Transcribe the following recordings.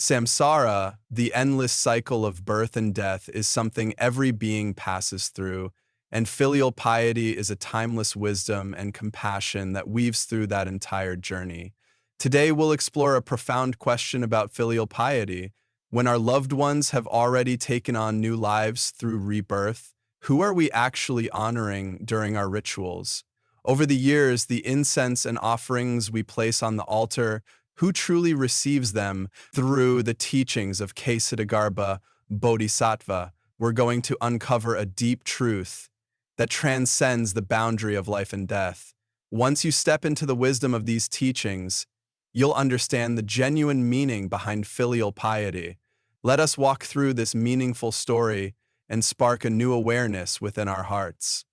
Samsara, the endless cycle of birth and death, is something every being passes through, and filial piety is a timeless wisdom and compassion that weaves through that entire journey. Today, we'll explore a profound question about filial piety. When our loved ones have already taken on new lives through rebirth, who are we actually honoring during our rituals? Over the years, the incense and offerings we place on the altar, who truly receives them? Through the teachings of Kshitigarbha Bodhisattva, we're going to uncover a deep truth that transcends the boundary of life and death. Once you step into the wisdom of these teachings, you'll understand the genuine meaning behind filial piety. Let us walk through this meaningful story and spark a new awareness within our hearts.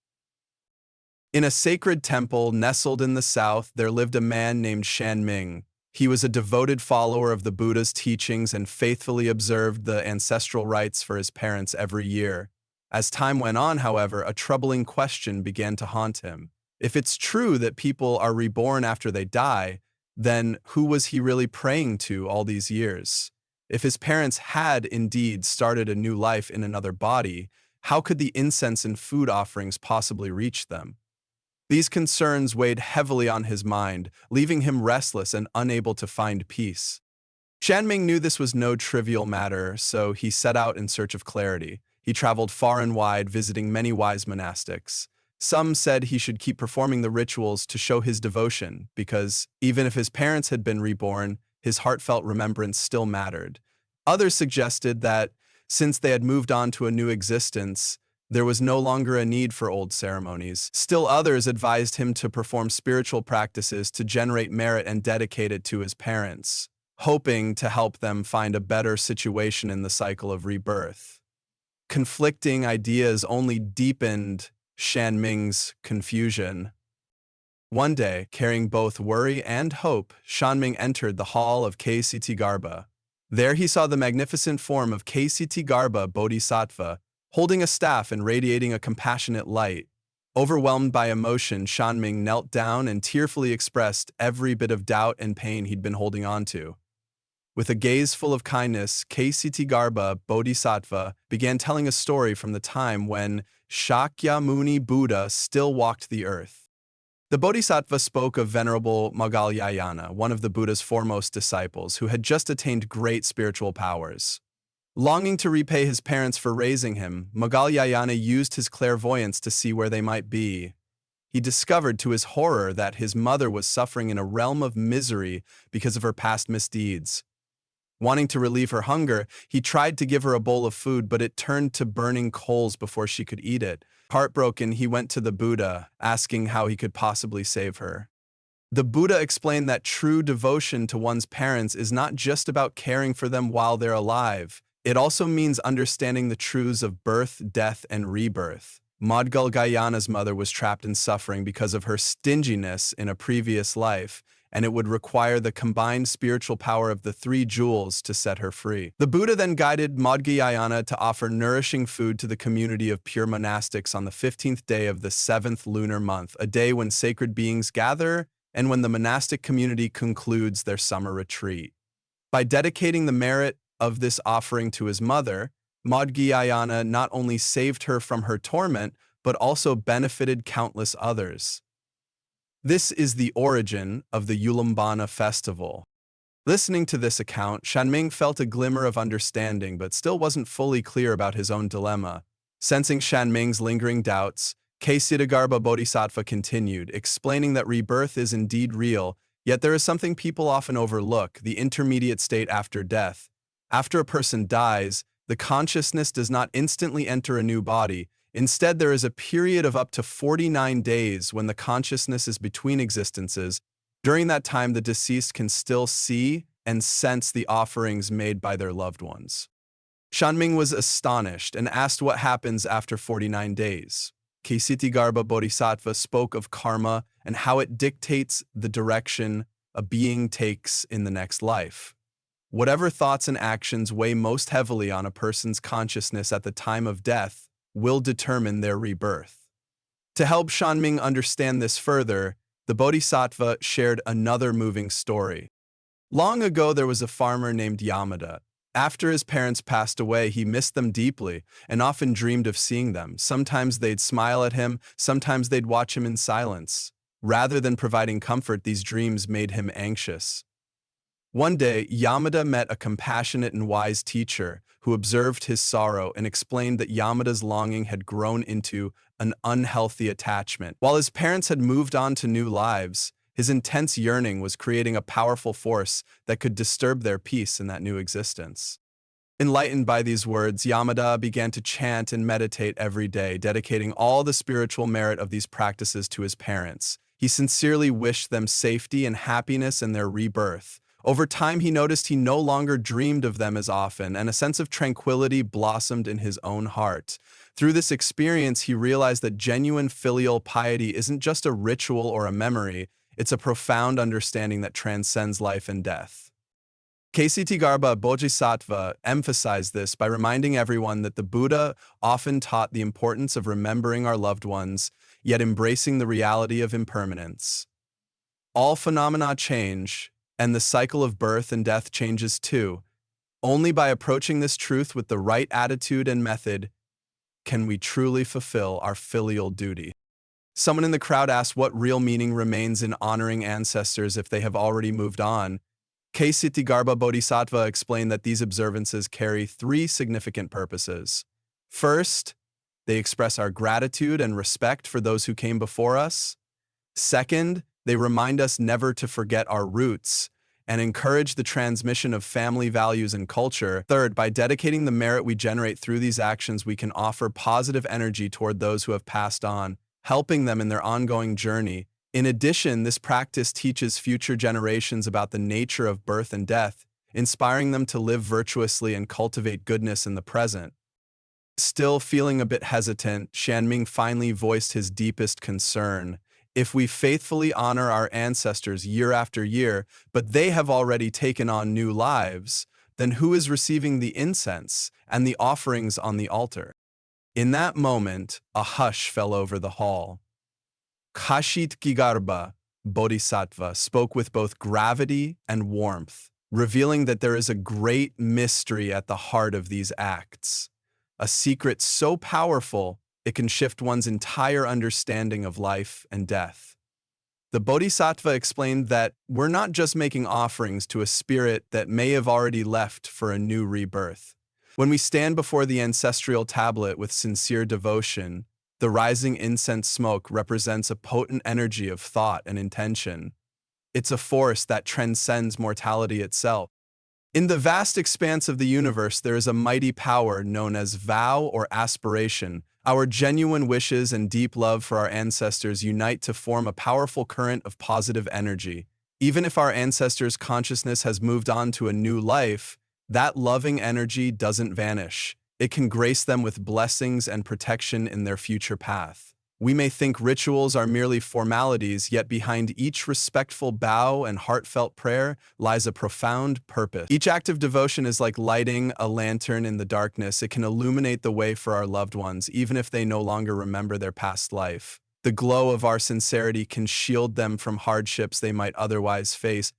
In a sacred temple nestled in the south, there lived a man named Shanming. He was a devoted follower of the Buddha's teachings and faithfully observed the ancestral rites for his parents every year. As time went on, however, a troubling question began to haunt him. If it's true that people are reborn after they die, then who was he really praying to all these years? If his parents had indeed started a new life in another body, how could the incense and food offerings possibly reach them? These concerns weighed heavily on his mind, leaving him restless and unable to find peace. Shanming knew this was no trivial matter, so he set out in search of clarity. He traveled far and wide, visiting many wise monastics. Some said he should keep performing the rituals to show his devotion, because even if his parents had been reborn, his heartfelt remembrance still mattered. Others suggested that, since they had moved on to a new existence, there was no longer a need for old ceremonies. Still others advised him to perform spiritual practices to generate merit and dedicate it to his parents, hoping to help them find a better situation in the cycle of rebirth. Conflicting ideas only deepened Shanming's confusion. One day, carrying both worry and hope, Shanming entered the hall of Kshitigarbha. There he saw the magnificent form of Kshitigarbha Bodhisattva, holding a staff and radiating a compassionate light. Overwhelmed by emotion, Shanming knelt down and tearfully expressed every bit of doubt and pain he'd been holding on to. With a gaze full of kindness, Kshitigarbha Bodhisattva began telling a story from the time when Shakyamuni Buddha still walked the earth. The Bodhisattva spoke of Venerable Moggalliyana, one of the Buddha's foremost disciples, who had just attained great spiritual powers. Longing to repay his parents for raising him, Moggalliyana used his clairvoyance to see where they might be. He discovered to his horror that his mother was suffering in a realm of misery because of her past misdeeds. Wanting to relieve her hunger, he tried to give her a bowl of food, but it turned to burning coals before she could eat it. Heartbroken, he went to the Buddha, asking how he could possibly save her. The Buddha explained that true devotion to one's parents is not just about caring for them while they're alive. It also means understanding the truths of birth, death, and rebirth. Moggalliyana's mother was trapped in suffering because of her stinginess in a previous life, and it would require the combined spiritual power of the three jewels to set her free. The Buddha then guided Moggalliyana to offer nourishing food to the community of pure monastics on the 15th day of the 7th lunar month, a day when sacred beings gather and when the monastic community concludes their summer retreat. By dedicating the merit of this offering to his mother, Moggalliyana not only saved her from her torment, but also benefited countless others. This is the origin of the Ulambana festival. Listening to this account, Shanming felt a glimmer of understanding but still wasn't fully clear about his own dilemma. Sensing Shanming's lingering doubts, Kshitigarbha Bodhisattva continued, explaining that rebirth is indeed real, yet there is something people often overlook: the intermediate state after death. After a person dies, the consciousness does not instantly enter a new body. Instead, there is a period of up to 49 days when the consciousness is between existences. During that time, the deceased can still see and sense the offerings made by their loved ones. Shanming was astonished and asked what happens after 49 days. Kshitigarbha Bodhisattva spoke of karma and how it dictates the direction a being takes in the next life. Whatever thoughts and actions weigh most heavily on a person's consciousness at the time of death will determine their rebirth. To help Shanming understand this further, the Bodhisattva shared another moving story. Long ago, there was a farmer named Yamada. After his parents passed away, he missed them deeply and often dreamed of seeing them. Sometimes they'd smile at him, sometimes they'd watch him in silence. Rather than providing comfort, these dreams made him anxious. One day, Yamada met a compassionate and wise teacher who observed his sorrow and explained that Yamada's longing had grown into an unhealthy attachment. While his parents had moved on to new lives, his intense yearning was creating a powerful force that could disturb their peace in that new existence. Enlightened by these words, Yamada began to chant and meditate every day, dedicating all the spiritual merit of these practices to his parents. He sincerely wished them safety and happiness in their rebirth. Over time, he noticed he no longer dreamed of them as often, and a sense of tranquility blossomed in his own heart. Through this experience, he realized that genuine filial piety isn't just a ritual or a memory, it's a profound understanding that transcends life and death. Kshitigarbha Bodhisattva emphasized this by reminding everyone that the Buddha often taught the importance of remembering our loved ones, yet embracing the reality of impermanence. All phenomena change, and the cycle of birth and death changes too. Only by approaching this truth with the right attitude and method can we truly fulfill our filial duty. Someone in the crowd asked what real meaning remains in honoring ancestors if they have already moved on. Kshitigarbha Bodhisattva explained that these observances carry three significant purposes. First, they express our gratitude and respect for those who came before us. Second, they remind us never to forget our roots and encourage the transmission of family values and culture. Third, by dedicating the merit we generate through these actions, we can offer positive energy toward those who have passed on, helping them in their ongoing journey. In addition, this practice teaches future generations about the nature of birth and death, inspiring them to live virtuously and cultivate goodness in the present. Still feeling a bit hesitant, Shanming finally voiced his deepest concern. If we faithfully honor our ancestors year after year, but they have already taken on new lives, then who is receiving the incense and the offerings on the altar? In that moment, a hush fell over the hall. Kshitigarbha Bodhisattva spoke with both gravity and warmth, revealing that there is a great mystery at the heart of these acts, a secret so powerful it can shift one's entire understanding of life and death. The Bodhisattva explained that we're not just making offerings to a spirit that may have already left for a new rebirth. When we stand before the ancestral tablet with sincere devotion, the rising incense smoke represents a potent energy of thought and intention. It's a force that transcends mortality itself. In the vast expanse of the universe, there is a mighty power known as vow or aspiration. Our genuine wishes and deep love for our ancestors unite to form a powerful current of positive energy. Even if our ancestors' consciousness has moved on to a new life, that loving energy doesn't vanish. It can grace them with blessings and protection in their future path. We may think rituals are merely formalities, yet behind each respectful bow and heartfelt prayer lies a profound purpose. Each act of devotion is like lighting a lantern in the darkness. It can illuminate the way for our loved ones, even if they no longer remember their past life. The glow of our sincerity can shield them from hardships they might otherwise face.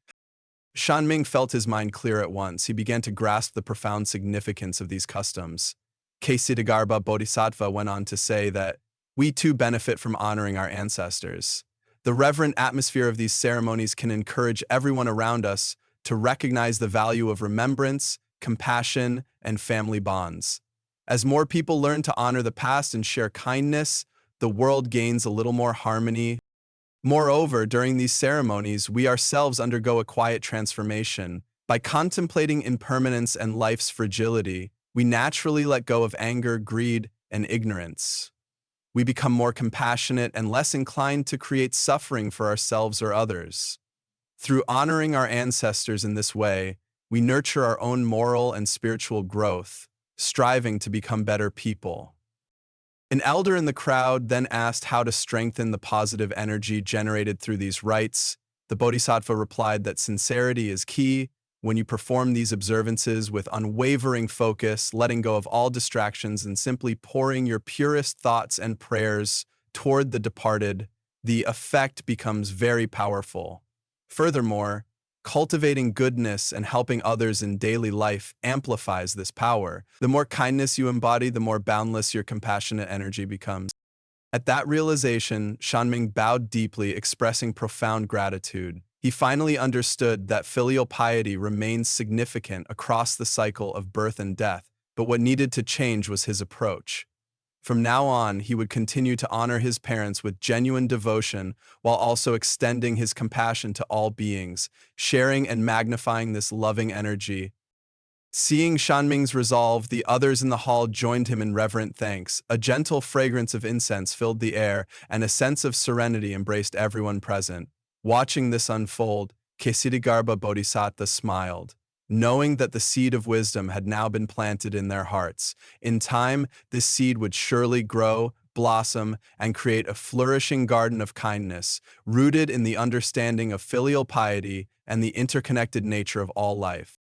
Shanming felt his mind clear at once. He began to grasp the profound significance of these customs. Kshitigarbha Bodhisattva went on to say that we too benefit from honoring our ancestors. The reverent atmosphere of these ceremonies can encourage everyone around us to recognize the value of remembrance, compassion, and family bonds. As more people learn to honor the past and share kindness, the world gains a little more harmony. Moreover, during these ceremonies, we ourselves undergo a quiet transformation. By contemplating impermanence and life's fragility, we naturally let go of anger, greed, and ignorance. We become more compassionate and less inclined to create suffering for ourselves or others. Through honoring our ancestors in this way, we nurture our own moral and spiritual growth, striving to become better people. An elder in the crowd then asked how to strengthen the positive energy generated through these rites. The Bodhisattva replied that sincerity is key. When you perform these observances with unwavering focus, letting go of all distractions and simply pouring your purest thoughts and prayers toward the departed, the effect becomes very powerful. Furthermore, Cultivating goodness and helping others in daily life amplifies this power. The more kindness you embody, the more boundless your compassionate energy becomes. At that realization, Shanming bowed deeply, expressing profound gratitude. He finally understood that filial piety remains significant across the cycle of birth and death, but what needed to change was his approach. From now on, he would continue to honor his parents with genuine devotion while also extending his compassion to all beings, sharing and magnifying this loving energy. Seeing Shanming's resolve, the others in the hall joined him in reverent thanks. A gentle fragrance of incense filled the air, and a sense of serenity embraced everyone present. Watching this unfold, Kshitigarbha Bodhisattva smiled, knowing that the seed of wisdom had now been planted in their hearts. In time, this seed would surely grow, blossom, and create a flourishing garden of kindness, rooted in the understanding of filial piety and the interconnected nature of all life.